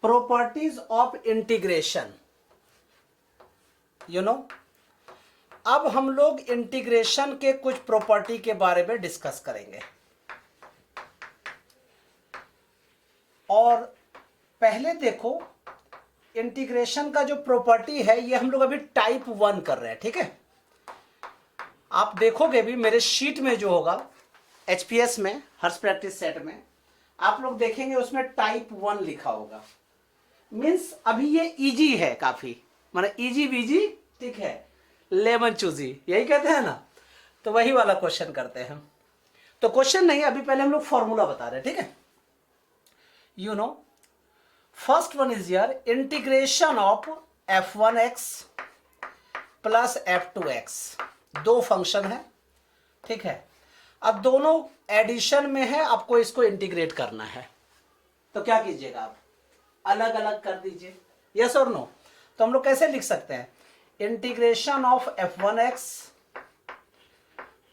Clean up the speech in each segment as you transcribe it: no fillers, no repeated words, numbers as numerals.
Properties of integration. You know, अब हम लोग इंटीग्रेशन के कुछ प्रॉपर्टी के बारे में डिस्कस करेंगे। और पहले देखो, इंटीग्रेशन का जो प्रॉपर्टी है ये हम लोग अभी टाइप 1 कर रहे हैं, ठीक है। आप देखोगे भी मेरे शीट में जो होगा एचपीएस में, हर्ष प्रैक्टिस सेट में, आप लोग देखेंगे उसमें टाइप 1 लिखा होगा। मीन्स अभी ये इजी है काफी, माने इजी बीजी, ठीक है, लेमन चूजी, यही कहते हैं ना। तो वही वाला क्वेश्चन करते हैं। तो क्वेश्चन नहीं, अभी पहले हम लोग फॉर्मूला बता रहे हैं, ठीक है। You know, first one is here, integration of f1x plus f2x। दो फंक्शन है, ठीक है। अब दोनों एडिशन में है, आपको इसको इंटीग्रेट करना है। तो क्या कीजिएगा आप, अलग अलग कर दीजिए, यस और नो। तो हम लोग कैसे लिख सकते हैं, integration of f1x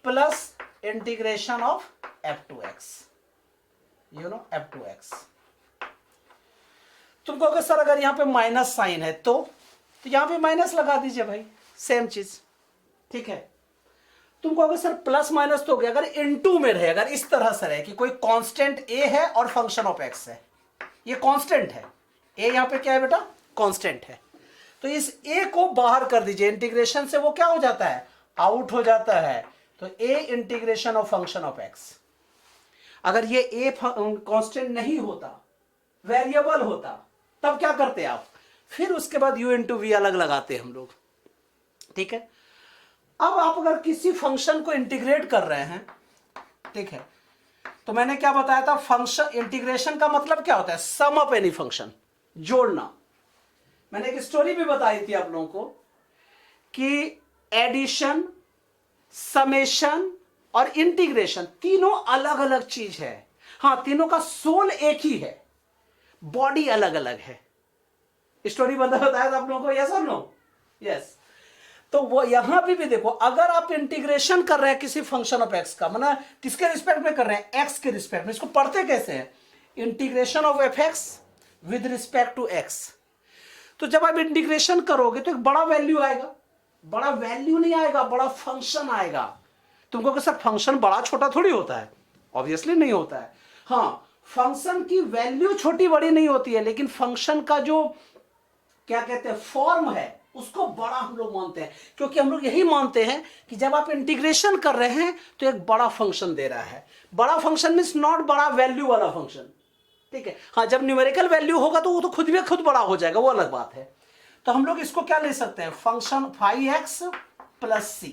plus integration of f2x, you know, f2x। तुम कहोगे सर अगर यहां पे माइनस साइन है तो यहां पे माइनस लगा दीजिए भाई, सेम चीज, ठीक है। तुम कहोगे सर प्लस माइनस तो हो गया, अगर इनटू में रहे, अगर इस तरह से रहे कि कोई कांस्टेंट a है और फंक्शन ऑफ x है, ये कांस्टेंट है, a यहां पे क्या है बेटा, कांस्टेंट है, तो इस a को बाहर कर दीजिए, इंटीग्रेशन से वो क्या हो जाता है, आउट हो जाता है। तो a integration of function of x। अगर ये a कांस्टेंट नहीं होता, वेरिएबल होता, तब क्या करते आप, फिर उसके बाद u इंटू वी अलग लगाते हम लोग, ठीक है। अब आप अगर किसी फंक्शन को इंटीग्रेट कर रहे हैं, ठीक है, तो मैंने क्या बताया था, फंक्शन इंटीग्रेशन का मतलब क्या होता है, सम अप एनी फंक्शन, जोड़ना। मैंने एक स्टोरी भी बताई थी आप लोगों को कि एडिशन, समेशन और इंटीग्रेशन तीनों अलग अलग चीज है। हां, तीनों का सोल एक ही है, बॉडी अलग अलग है। स्टोरी बताया था आप लोगों को, यस और नो, यस। तो वो यहां भी देखो, अगर आप इंटीग्रेशन कर रहे हैं किसी फंक्शन ऑफ एक्स का, मतलब किसके रिस्पेक्ट में कर रहे हैं, एक्स के रिस्पेक्ट में, इसको पढ़ते कैसे हैं, integration of F X with respect to X. तो जब आप इंटीग्रेशन करोगे तो एक बड़ा वैल्यू आएगा, बड़ा वैल्यू नहीं आएगा, बड़ा फंक्शन आएगा। तुमको कि सर फंक्शन बड़ा छोटा थोड़ी होता है, ऑब्वियसली नहीं होता है। हाँ, फंक्शन की वैल्यू छोटी बड़ी नहीं होती है, लेकिन फंक्शन का जो क्या कहते हैं फॉर्म है, उसको बड़ा हम लोग मानते हैं, क्योंकि हम लोग यही मानते हैं कि जब आप इंटीग्रेशन कर रहे हैं तो एक बड़ा फंक्शन दे रहा है। बड़ा फंक्शन मींस नॉट बड़ा वैल्यू वाला फंक्शन, ठीक है। हाँ, जब न्यूमेरिकल वैल्यू होगा तो वो तो खुद भी खुद बड़ा हो जाएगा, वो अलग बात है। तो हम लोग इसको क्या ले सकते हैं, function 5x plus c।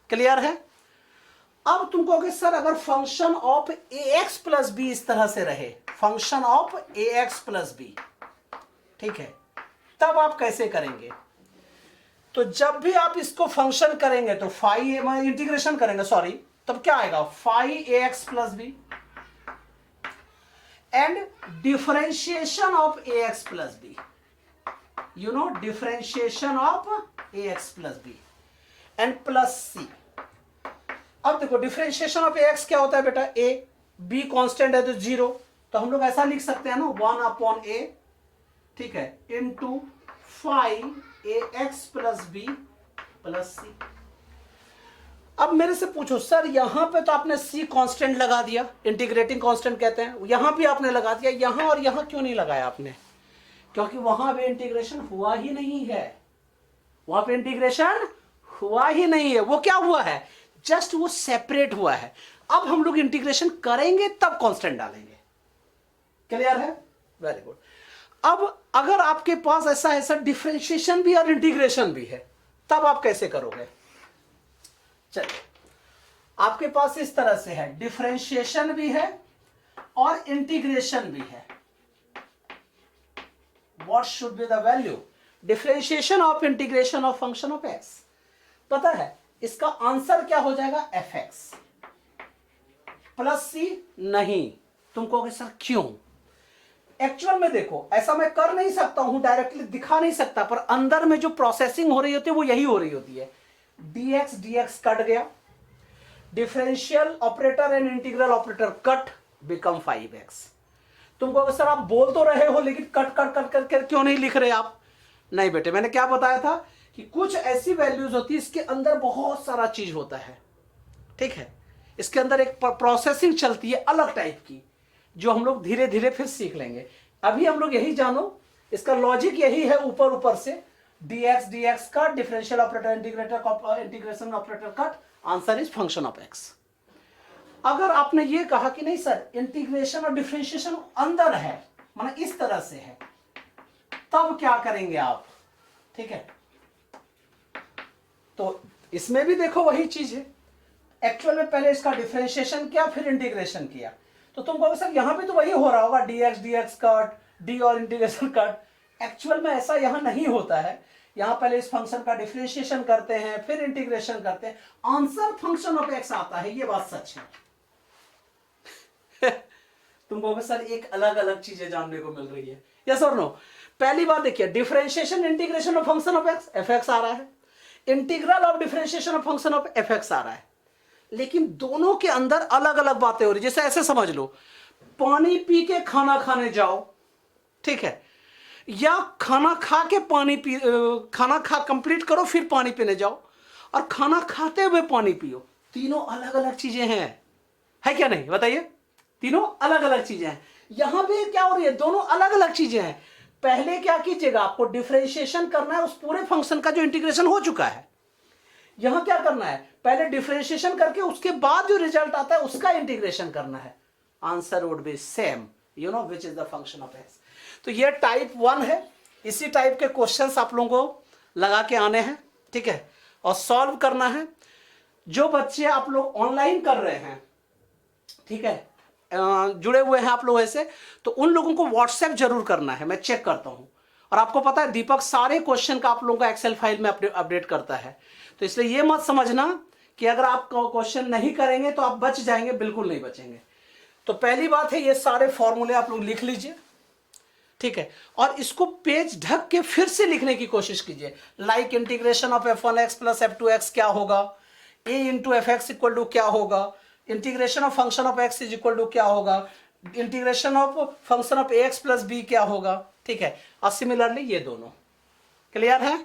Clear है। अब तुम कहोगे सर अगर function of ax plus B इस तरह से रहे, function of ax plus B, ठीक है, तब आप कैसे करेंगे। तो जब भी आप इसको फंक्शन करेंगे तो इंटीग्रेशन करेंगे, सॉरी, तब क्या आएगा, 5ax plus B and differentiation of ax plus B, you know, differentiation of ax plus B and plus c। अब देखो डिफरेंशिएशन ऑफ ax क्या होता है बेटा, a, b कांस्टेंट है तो 0, तो हम लोग ऐसा लिख सकते हैं ना, 1/a, ठीक है, into 5ax plus B plus c। अब मेरे से पूछो सर यहां पे तो आपने c कांस्टेंट लगा दिया, इंटीग्रेटिंग कांस्टेंट कहते हैं, यहां भी आपने लगा दिया, यहां और यहां क्यों नहीं लगाया आपने, क्योंकि वहां पे इंटीग्रेशन हुआ ही नहीं है, वहां पे इंटीग्रेशन हुआ ही नहीं है। वो क्या हुआ है, जस्ट वो सेपरेट हुआ है। अब हम लोग इंटीग्रेशन करेंगे तब कांस्टेंट डालेंगे। क्लियर है, वेरी गुड। अब अगर आपके पास ऐसा है सर डिफरेंशिएशन भी और इंटीग्रेशन भी है, तब आप कैसे करोगे। चलिए, आपके पास इस तरह से है, डिफरेंशिएशन भी है और इंटीग्रेशन भी है। What should be the value, differentiation of integration of function of x. पता है इसका आंसर क्या हो जाएगा, एफ एक्स प्लस सी। नहीं, तुम कहोगे सर क्यों, एक्चुअल में देखो ऐसा मैं कर नहीं सकता हूं, डायरेक्टली दिखा नहीं सकता, पर अंदर में जो प्रोसेसिंग हो रही होती है वो यही हो रही होती है। dx dx कट गया, differential operator and integral operator cut, become 5x। तुमको अगर सर आप बोल तो रहे हो लेकिन कट कट कट करके क्यों नहीं लिख रहे आप? नहीं बेटे, मैंने क्या बताया था कि कुछ ऐसी वैल्यूज होती है, इसके अंदर बहुत सारा चीज होता है, ठीक है। इसके अंदर एक प्रोसेसिंग चलती है अलग टाइप की, जो हम लोग धीरे धीरे फिर सीख लेंगे। अभी हम लोग यही जानो, इसका लॉजिक यही है ऊपर ऊपर से, dx का डिफरेंशियल ऑपरेटर इंटीग्रेशन ऑपरेटर का answer is function of x। अगर आपने ये कहा कि नहीं सर इंटीग्रेशन और डिफरेंशिएशन अंदर है, माने इस तरह से है, तब क्या करेंगे आप? ठीक है, तो इसमें भी देखो वही चीज है। एक्चुअल में पहले इसका डिफरेंशिएशन किया फिर इंटीग्रेशन किया, तो तुम कहोगे सर यहां पे तो वही हो रहा होगा, dx कट डी और इंटीग्रेशन कट। एक्चुअल में ऐसा यहां नहीं होता है, यहां पहले इस फंक्शन का डिफरेंशिएशन करते हैं फिर इंटीग्रेशन करते हैं, आंसर फंक्शन ऑफ x आता है, ये बात सच है। तुम कहोगे सर एक अलग अलग चीजें जानने को मिल रही है, यस और नो? पहली बात देखिए, differentiation integration of function of x, fx आ रहा है, integral of differentiation of function of fx आ रहा है, लेकिन दोनों के अंदर अलग अलग बातें हो रही। जैसे ऐसे समझ लो, पानी पी के खाना खाने जाओ, ठीक है, या खाना खा के खाना खा कंप्लीट करो फिर पानी पीने जाओ, और खाना खाते हुए पानी पियो, तीनों अलग अलग चीजें हैं, है क्या नहीं? बताइए, तीनों अलग अलग चीजें हैं। यहां पे क्या हो रही है? दोनों अलग अलग चीजें हैं। पहले क्या कीजिएगा, आपको डिफरेंशिएशन करना है उस पूरे फंक्शन का जो इंटीग्रेशन हो चुका है। यहां क्या करना है, पहले डिफरेंशिएशन करके उसके बाद जो रिजल्ट आता है उसका इंटीग्रेशन करना है। Answer would be same, you know which is the function of x। तो ये टाइप 1 है। इसी टाइप के क्वेश्चंस आप लोगों को लगा के आने हैं, ठीक है, और सॉल्व करना है। जो बच्चे आप लोग ऑनलाइन कर रहे हैं, ठीक है, जुड़े हुए हैं आप लोग ऐसे, तो उन लोगों को व्हाट्सएप जरूर करना है, मैं चेक करता हूं। और आपको पता है दीपक सारे क्वेश्चन का आप लोगों का एक्सेल फाइल में अपडेट करता है, तो इसलिए ये मत समझना कि अगर आप क्वेश्चन नहीं करेंगे तो आप बच जाएंगे, बिल्कुल नहीं बचेंगे। तो पहली बात है, ये सारे फॉर्मूले आप लोग लिख लीजिए, ठीक है, और इसको पेज ढक के फिर से लिखने की कोशिश कीजिए। Like integration of f1x plus f2x क्या होगा, a into F X equal to क्या होगा, integration of function of x is equal to क्या होगा, integration of function of ax plus b क्या होगा, ठीक है, और सिमिलरली ये दोनों। क्लियर है?